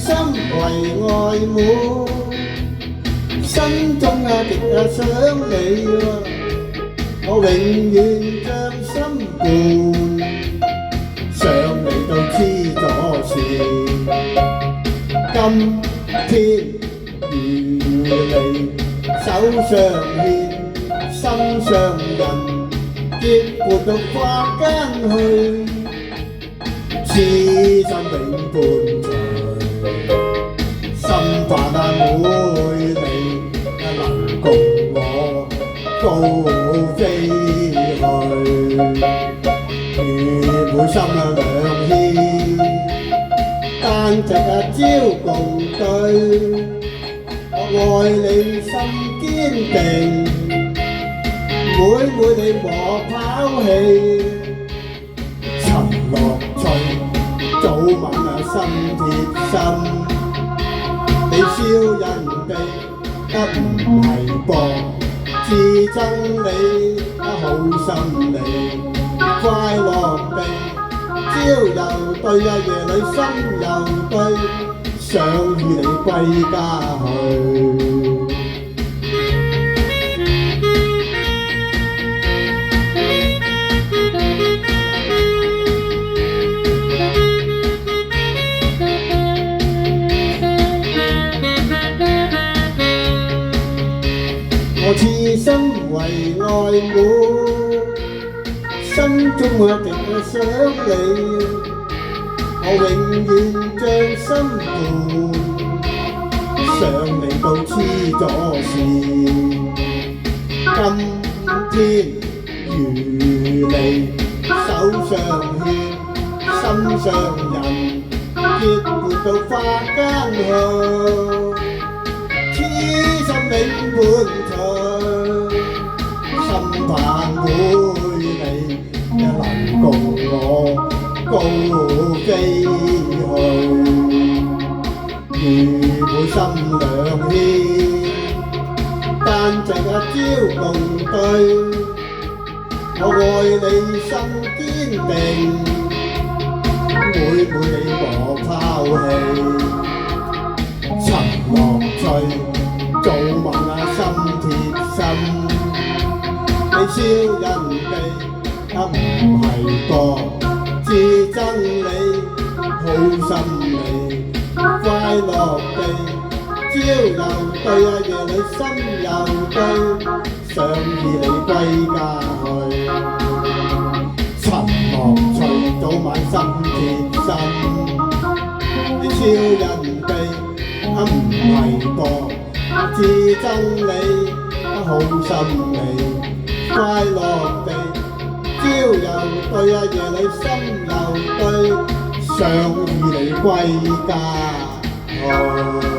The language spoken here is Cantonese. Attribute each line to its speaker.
Speaker 1: 心為愛滿，心中極想你我永遠將心伴，想你到痴咗線。今天與你手相牽，心上人，結伴到花間去，痴心永伴隨。心煩妹你能共我高飛去，與每心兩牽，單隻朝共對。我愛你心堅定，每你莫拋棄。尋樂趣，早晚心貼心。你笑人哋唔係薄，自憎你好心理，快樂地朝又對夜裏心又對，想與你歸家去。我痴心為愛滿，心中極想你，我永遠將心伴，想你到痴咗線。今天與你手相牽，心上人，結伴到花間去，痴心永伴隨。心盼會你能共我高飛去，與每心兩牽，單隻朝共對。我愛你心堅定，每你莫拋棄。尋樂趣，早晚心貼心。你笑人哋唔係薄，自憎你好心理，快樂地朝又對夜裏心又對，想與你歸家去。尋樂趣，早晚心貼心。你笑人哋唔係薄，自憎你好心理，快樂地朝又對夜裏心又對，想與你歸家去。